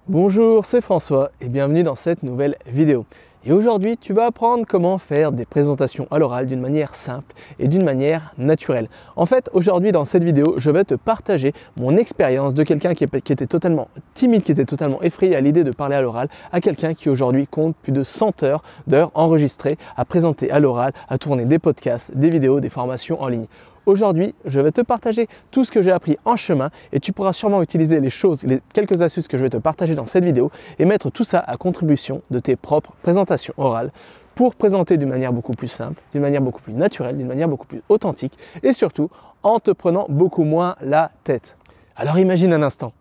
Bonjour, c'est François et bienvenue dans cette nouvelle vidéo. Et aujourd'hui, tu vas apprendre comment faire des présentations à l'oral d'une manière simple et d'une manière naturelle. En fait, aujourd'hui dans cette vidéo, je vais te partager mon expérience de quelqu'un qui était totalement timide, qui était totalement effrayé à l'idée de parler à l'oral, à quelqu'un qui aujourd'hui compte plus de 100 d'heures enregistrées à présenter à l'oral, à tourner des podcasts, des vidéos, des formations en ligne. Aujourd'hui, je vais te partager tout ce que j'ai appris en chemin et tu pourras sûrement utiliser les quelques astuces que je vais te partager dans cette vidéo et mettre tout ça à contribution de tes propres présentations orales pour présenter d'une manière beaucoup plus simple, d'une manière beaucoup plus naturelle, d'une manière beaucoup plus authentique et surtout en te prenant beaucoup moins la tête. Alors imagine un instant.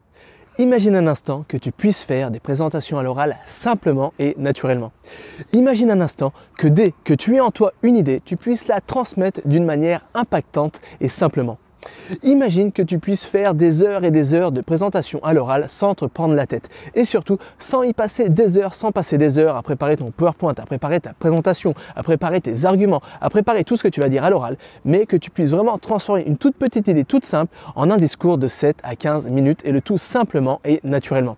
Imagine un instant que tu puisses faire des présentations à l'oral simplement et naturellement. Imagine un instant que dès que tu aies en toi une idée, tu puisses la transmettre d'une manière impactante et simplement. Imagine que tu puisses faire des heures et des heures de présentation à l'oral sans te prendre la tête et surtout sans y passer des heures, sans passer des heures à préparer ton PowerPoint, à préparer ta présentation, à préparer tes arguments, à préparer tout ce que tu vas dire à l'oral, mais que tu puisses vraiment transformer une toute petite idée toute simple en un discours de 7 à 15 minutes et le tout simplement et naturellement.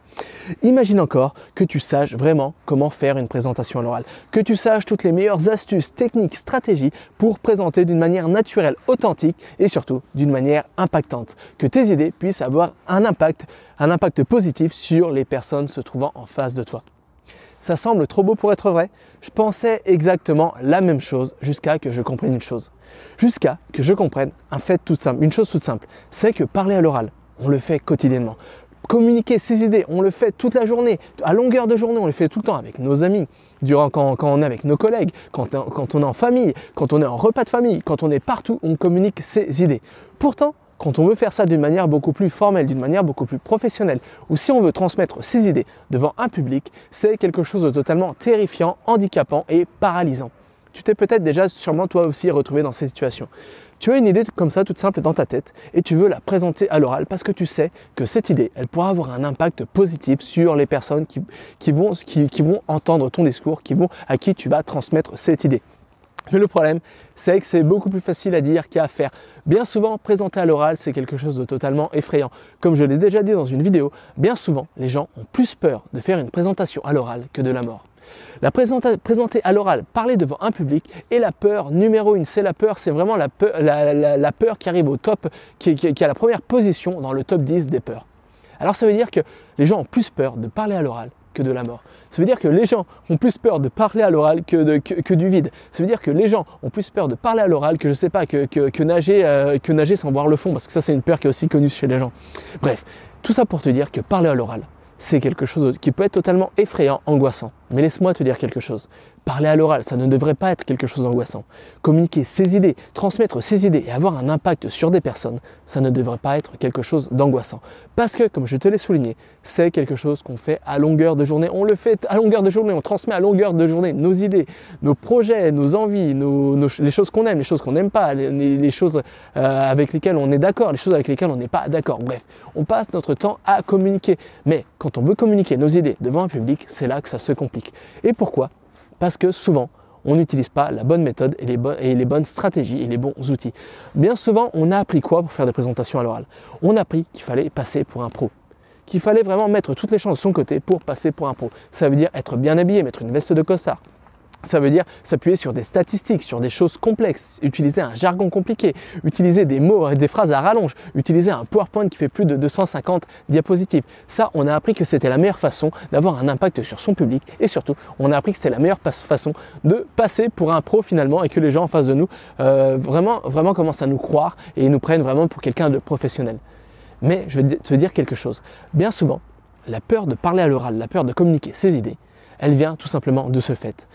Imagine encore que tu saches vraiment comment faire une présentation à l'oral, que tu saches toutes les meilleures astuces, techniques, stratégies pour présenter d'une manière naturelle, authentique et surtout d'une manière impactante, que tes idées puissent avoir un impact positif sur les personnes se trouvant en face de toi. Ça semble trop beau pour être vrai. Je pensais exactement la même chose jusqu'à que je comprenne une chose. Jusqu'à que je comprenne un fait tout simple, une chose toute simple, c'est que parler à l'oral, on le fait quotidiennement. Communiquer ses idées, on le fait toute la journée, à longueur de journée, on le fait tout le temps avec nos amis, quand on est avec nos collègues, quand on est en famille, quand on est en repas de famille, quand on est partout, on communique ses idées. Pourtant, quand on veut faire ça d'une manière beaucoup plus formelle, d'une manière beaucoup plus professionnelle, ou si on veut transmettre ses idées devant un public, c'est quelque chose de totalement terrifiant, handicapant et paralysant. Tu t'es peut-être déjà sûrement toi aussi retrouvé dans cette situation. Tu as une idée comme ça toute simple dans ta tête et tu veux la présenter à l'oral parce que tu sais que cette idée, elle pourra avoir un impact positif sur les personnes qui vont entendre ton discours, à qui tu vas transmettre cette idée. Mais le problème, c'est que c'est beaucoup plus facile à dire qu'à faire. Bien souvent, présenter à l'oral, c'est quelque chose de totalement effrayant. Comme je l'ai déjà dit dans une vidéo, bien souvent, les gens ont plus peur de faire une présentation à l'oral que de la mort. Présenter à l'oral, parler devant un public est la peur numéro 1. C'est la peur, c'est vraiment la peur qui arrive au top, qui est à la première position dans le top 10 des peurs. Alors ça veut dire que les gens ont plus peur de parler à l'oral que de la mort. Ça veut dire que les gens ont plus peur de parler à l'oral que du vide. Ça veut dire que les gens ont plus peur de parler à l'oral que je sais pas, que nager sans voir le fond, parce que ça c'est une peur qui est aussi connue chez les gens. Bref, tout ça pour te dire que parler à l'oral, c'est quelque chose qui peut être totalement effrayant, angoissant. Mais laisse-moi te dire quelque chose. Parler à l'oral, ça ne devrait pas être quelque chose d'angoissant. Communiquer ses idées, transmettre ses idées et avoir un impact sur des personnes, ça ne devrait pas être quelque chose d'angoissant. Parce que, comme je te l'ai souligné, c'est quelque chose qu'on fait à longueur de journée. On le fait à longueur de journée, on transmet à longueur de journée nos idées, nos projets, nos envies, les choses qu'on aime, les choses qu'on n'aime pas, les choses avec lesquelles on est d'accord, les choses avec lesquelles on n'est pas d'accord. Bref, on passe notre temps à communiquer. Mais quand on veut communiquer nos idées devant un public, c'est là que ça se complique. Et pourquoi ? Parce que souvent, on n'utilise pas la bonne méthode et les bonnes stratégies et les bons outils. Bien souvent, on a appris quoi pour faire des présentations à l'oral? On a appris qu'il fallait passer pour un pro. Qu'il fallait vraiment mettre toutes les chances de son côté pour passer pour un pro. Ça veut dire être bien habillé, mettre une veste de costard. Ça veut dire s'appuyer sur des statistiques, sur des choses complexes, utiliser un jargon compliqué, utiliser des mots, des phrases à rallonge, utiliser un PowerPoint qui fait plus de 250 diapositives. Ça, on a appris que c'était la meilleure façon d'avoir un impact sur son public et surtout, on a appris que c'était la meilleure façon de passer pour un pro finalement et que les gens en face de nous vraiment commencent à nous croire et nous prennent vraiment pour quelqu'un de professionnel. Mais je vais te dire quelque chose. Bien souvent, la peur de parler à l'oral, la peur de communiquer ses idées, elle vient tout simplement de ce fait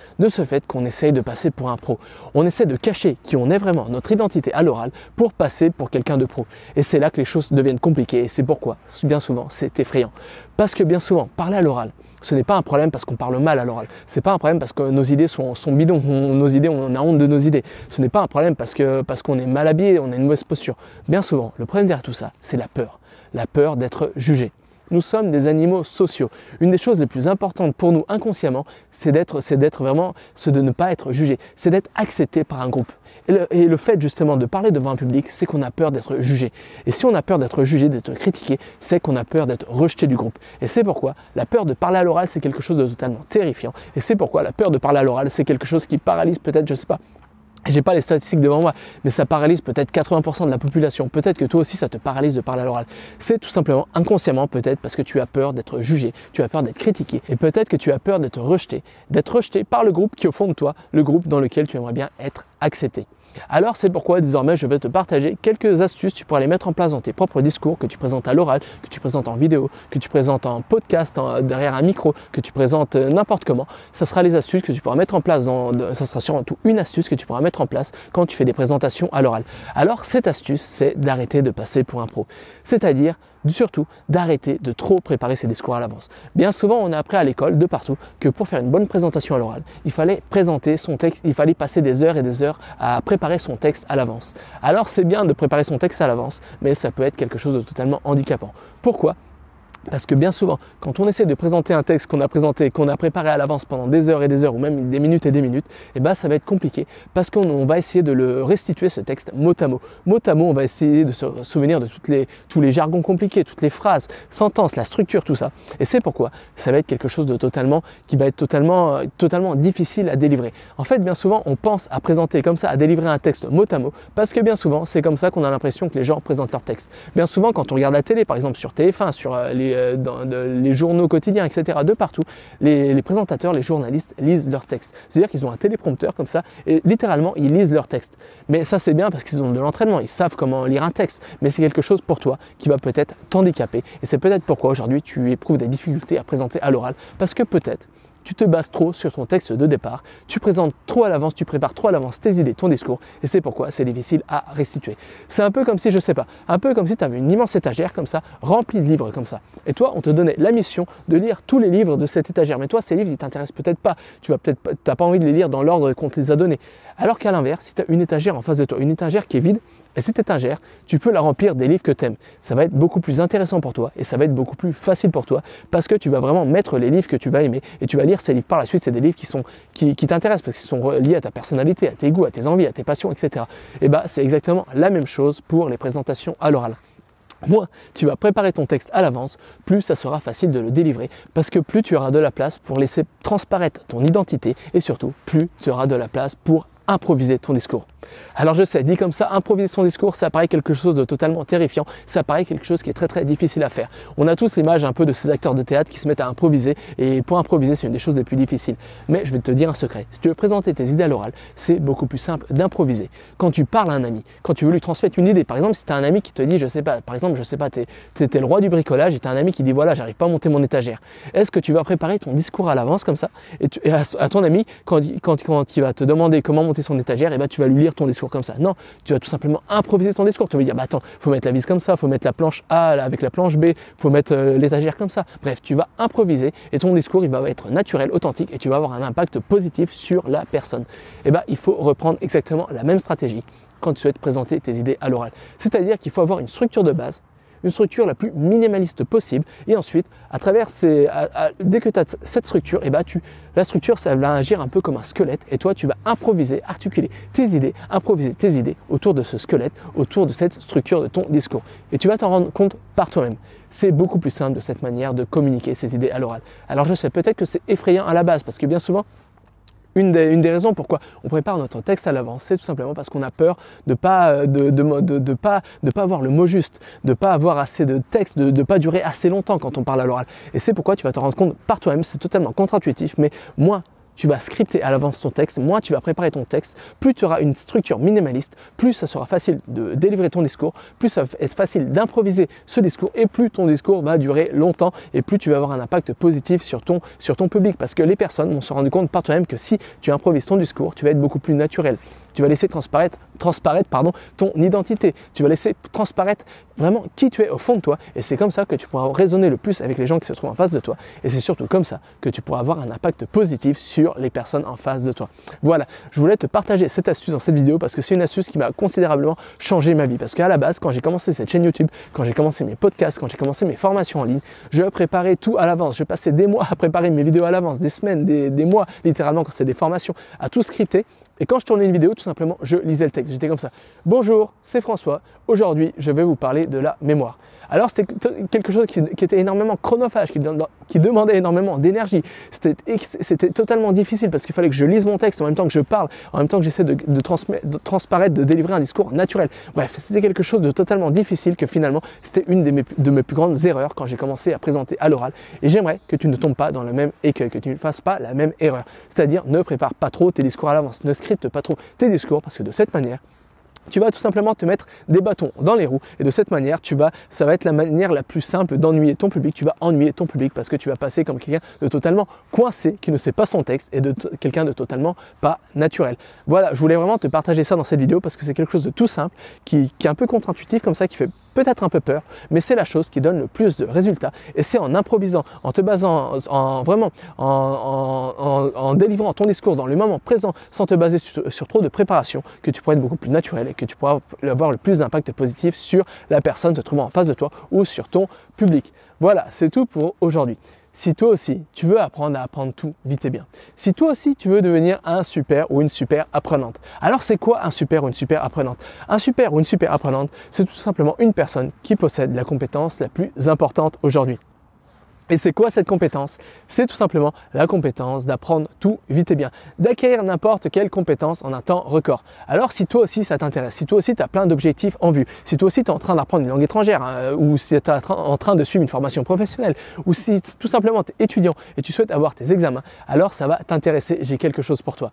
qu'on essaye de passer pour un pro. On essaie de cacher qui on est vraiment, notre identité à l'oral, pour passer pour quelqu'un de pro. Et c'est là que les choses deviennent compliquées et c'est pourquoi, bien souvent, c'est effrayant. Parce que bien souvent, parler à l'oral, ce n'est pas un problème parce qu'on parle mal à l'oral. Ce n'est pas un problème parce que nos idées sont bidons, on a honte de nos idées. Ce n'est pas un problème parce qu'on est mal habillé, on a une mauvaise posture. Bien souvent, le problème derrière tout ça, c'est la peur d'être jugé. nous sommes des animaux sociaux. Une des choses les plus importantes pour nous inconsciemment, c'est de ne pas être jugé, c'est d'être accepté par un groupe. Et le fait justement de parler devant un public, c'est qu'on a peur d'être jugé. Et si on a peur d'être jugé, d'être critiqué, c'est qu'on a peur d'être rejeté du groupe. Et c'est pourquoi la peur de parler à l'oral, c'est quelque chose de totalement terrifiant. Et c'est pourquoi la peur de parler à l'oral, c'est quelque chose qui paralyse peut-être, je ne sais pas, j'ai pas les statistiques devant moi, mais ça paralyse peut-être 80% de la population. Peut-être que toi aussi, ça te paralyse de parler à l'oral. C'est tout simplement inconsciemment peut-être parce que tu as peur d'être jugé, tu as peur d'être critiqué et peut-être que tu as peur d'être rejeté par le groupe qui est au fond de toi, le groupe dans lequel tu aimerais bien être accepté. Alors c'est pourquoi désormais je vais te partager quelques astuces, tu pourras les mettre en place dans tes propres discours que tu présentes à l'oral, que tu présentes en vidéo, que tu présentes en podcast, derrière un micro, que tu présentes n'importe comment. Ça sera les astuces que tu pourras mettre en place, ça sera surtout une astuce que tu pourras mettre en place quand tu fais des présentations à l'oral. Alors cette astuce, c'est d'arrêter de passer pour un pro. C'est-à-dire surtout d'arrêter de trop préparer ses discours à l'avance. Bien souvent, on a appris à l'école, de partout, que pour faire une bonne présentation à l'oral, il fallait présenter son texte, il fallait passer des heures et des heures à préparer son texte à l'avance. Alors c'est bien de préparer son texte à l'avance, mais ça peut être quelque chose de totalement handicapant. Pourquoi ? Parce que bien souvent, quand on essaie de présenter un texte qu'on a préparé à l'avance pendant des heures et des heures ou même des minutes et des minutes, eh ben, ça va être compliqué parce qu'on va essayer de le restituer ce texte mot à mot. Mot à mot, on va essayer de se souvenir de tous les jargons compliqués, toutes les phrases, sentences, la structure, tout ça. Et c'est pourquoi ça va être quelque chose de qui va être totalement difficile à délivrer. En fait, bien souvent, on pense à présenter comme ça, à délivrer un texte mot à mot parce que bien souvent, c'est comme ça qu'on a l'impression que les gens présentent leur texte. Bien souvent, quand on regarde la télé, par exemple sur TF1, sur les journaux quotidiens, etc., de partout, les présentateurs, les journalistes lisent leur texte. C'est-à-dire qu'ils ont un téléprompteur comme ça et littéralement, ils lisent leur texte. Mais ça, c'est bien parce qu'ils ont de l'entraînement, ils savent comment lire un texte. Mais c'est quelque chose pour toi qui va peut-être t'handicaper. Et c'est peut-être pourquoi aujourd'hui, tu éprouves des difficultés à présenter à l'oral. Parce que peut-être, tu te bases trop sur ton texte de départ, tu présentes trop à l'avance, tu prépares trop à l'avance tes idées, ton discours, et c'est pourquoi c'est difficile à restituer. C'est un peu comme si, je sais pas, un peu comme si tu avais une immense étagère comme ça, remplie de livres comme ça. Et toi, on te donnait la mission de lire tous les livres de cette étagère. Mais toi, ces livres, ils t'intéressent peut-être pas. T'as pas envie de les lire dans l'ordre qu'on te les a donnés. Alors qu'à l'inverse, si tu as une étagère en face de toi, une étagère qui est vide, et cette étagère, tu peux la remplir des livres que tu aimes. Ça va être beaucoup plus intéressant pour toi et ça va être beaucoup plus facile pour toi parce que tu vas vraiment mettre les livres que tu vas aimer et tu vas lire ces livres par la suite. C'est des livres qui t'intéressent parce qu'ils sont liés à ta personnalité, à tes goûts, à tes envies, à tes passions, etc. Et bah, c'est exactement la même chose pour les présentations à l'oral. Moins tu vas préparer ton texte à l'avance, plus ça sera facile de le délivrer parce que plus tu auras de la place pour laisser transparaître ton identité et surtout plus tu auras de la place pour improviser ton discours. Alors je sais, dit comme ça, improviser son discours, ça paraît quelque chose de totalement terrifiant, ça paraît quelque chose qui est très très difficile à faire. On a tous l'image un peu de ces acteurs de théâtre qui se mettent à improviser et pour improviser c'est une des choses les plus difficiles. Mais je vais te dire un secret, si tu veux présenter tes idées à l'oral, c'est beaucoup plus simple d'improviser. Quand tu parles à un ami, quand tu veux lui transmettre une idée, par exemple si tu as un ami qui te dit, je sais pas, par exemple, je sais pas, t'es le roi du bricolage et tu as un ami qui dit voilà, j'arrive pas à monter mon étagère. Est-ce que tu vas préparer ton discours à l'avance comme ça et à ton ami, quand il va te demander comment monter son étagère, et ben tu vas lui lire ton discours comme ça. Non, tu vas tout simplement improviser ton discours. Tu vas dire, bah attends, faut mettre la vis comme ça, faut mettre la planche A avec la planche B, faut mettre l'étagère comme ça. Bref, tu vas improviser et ton discours, il va être naturel, authentique et tu vas avoir un impact positif sur la personne. Et ben, il faut reprendre exactement la même stratégie quand tu souhaites présenter tes idées à l'oral. C'est-à-dire qu'il faut avoir une structure de base, une structure la plus minimaliste possible et ensuite à travers dès que tu as cette structure, et la structure ça va agir un peu comme un squelette et toi tu vas improviser, articuler tes idées, improviser tes idées autour de ce squelette, autour de cette structure de ton discours et tu vas t'en rendre compte par toi-même. C'est beaucoup plus simple de cette manière de communiquer ces idées à l'oral. Alors je sais peut-être que c'est effrayant à la base parce que bien souvent une des raisons pourquoi on prépare notre texte à l'avance, c'est tout simplement parce qu'on a peur de pas avoir le mot juste, de pas avoir assez de texte, de pas durer assez longtemps quand on parle à l'oral. Et c'est pourquoi tu vas te rendre compte par toi-même, c'est totalement contre-intuitif, mais moins tu vas scripter à l'avance ton texte, moins tu vas préparer ton texte, plus tu auras une structure minimaliste, plus ça sera facile de délivrer ton discours, plus ça va être facile d'improviser ce discours et plus ton discours va durer longtemps et plus tu vas avoir un impact positif sur ton public parce que les personnes vont se rendre compte par toi-même que si tu improvises ton discours, tu vas être beaucoup plus naturel. Tu vas laisser transparaître transparaître ton identité. Tu vas laisser transparaître vraiment qui tu es au fond de toi. Et c'est comme ça que tu pourras raisonner le plus avec les gens qui se trouvent en face de toi. Et c'est surtout comme ça que tu pourras avoir un impact positif sur les personnes en face de toi. Voilà, je voulais te partager cette astuce dans cette vidéo parce que c'est une astuce qui m'a considérablement changé ma vie. Parce qu'à la base, quand j'ai commencé cette chaîne YouTube, quand j'ai commencé mes podcasts, quand j'ai commencé mes formations en ligne, je préparais tout à l'avance. Je passais des mois à préparer mes vidéos à l'avance, des semaines, des mois, littéralement, quand c'était des formations, à tout scripter. Et quand je tournais une vidéo, tout simplement, je lisais le texte. J'étais comme ça. Bonjour, c'est François. Aujourd'hui, je vais vous parler de la mémoire. Alors, c'était quelque chose qui était énormément chronophage, qui demandait énormément d'énergie. C'était totalement difficile parce qu'il fallait que je lise mon texte en même temps que je parle, en même temps que j'essaie de transparaître, de délivrer un discours naturel. Bref, c'était quelque chose de totalement difficile que finalement, c'était une de mes plus grandes erreurs quand j'ai commencé à présenter à l'oral. Et j'aimerais que tu ne tombes pas dans le même écueil, que tu ne fasses pas la même erreur. C'est-à-dire, ne prépare pas trop tes discours à l'avance, ne scripte pas trop tes discours parce que de cette manière, tu vas tout simplement te mettre des bâtons dans les roues et de cette manière, ça va être la manière la plus simple d'ennuyer ton public. Tu vas ennuyer ton public parce que tu vas passer comme quelqu'un de totalement coincé, qui ne sait pas son texte et de quelqu'un de totalement pas naturel. Voilà, je voulais vraiment te partager ça dans cette vidéo parce que c'est quelque chose de tout simple, qui est un peu contre-intuitif comme ça, qui fait peut-être un peu peur, mais c'est la chose qui donne le plus de résultats. Et c'est en improvisant, en te basant, en délivrant ton discours dans le moment présent, sans te baser sur trop de préparation, que tu pourras être beaucoup plus naturel et que tu pourras avoir le plus d'impact positif sur la personne se trouvant en face de toi ou sur ton public. Voilà, c'est tout pour aujourd'hui. Si toi aussi, tu veux apprendre à apprendre tout vite et bien, si toi aussi, tu veux devenir un super ou une super apprenante, alors c'est quoi un super ou une super apprenante? Un super ou une super apprenante, c'est tout simplement une personne qui possède la compétence la plus importante aujourd'hui. Et c'est quoi cette compétence? C'est tout simplement la compétence d'apprendre tout vite et bien, d'acquérir n'importe quelle compétence en un temps record. Alors si toi aussi ça t'intéresse, si toi aussi tu as plein d'objectifs en vue, si toi aussi tu es en train d'apprendre une langue étrangère, ou si tu es en train de suivre une formation professionnelle, ou si tout simplement tu es étudiant et tu souhaites avoir tes examens, alors ça va t'intéresser, j'ai quelque chose pour toi.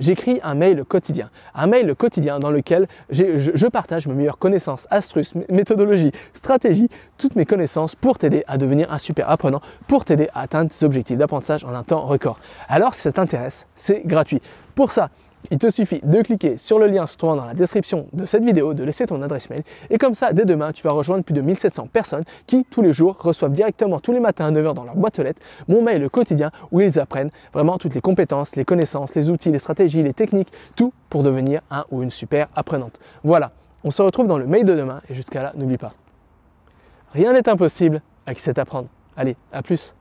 J'écris un mail quotidien dans lequel je partage mes meilleures connaissances, astuces, méthodologies, stratégies, toutes mes connaissances pour t'aider à devenir un super apprenant, pour t'aider à atteindre tes objectifs d'apprentissage en un temps record. Alors si ça t'intéresse, c'est gratuit. Pour ça, il te suffit de cliquer sur le lien se trouvant dans la description de cette vidéo, de laisser ton adresse mail et comme ça, dès demain, tu vas rejoindre plus de 1700 personnes qui, tous les jours, reçoivent directement tous les matins à 9 h dans leur boîte aux lettres mon mail quotidien où ils apprennent vraiment toutes les compétences, les connaissances, les outils, les stratégies, les techniques, tout pour devenir un ou une super apprenante. Voilà, on se retrouve dans le mail de demain et jusqu'à là, n'oublie pas, rien n'est impossible à qui sait apprendre. Allez, à plus!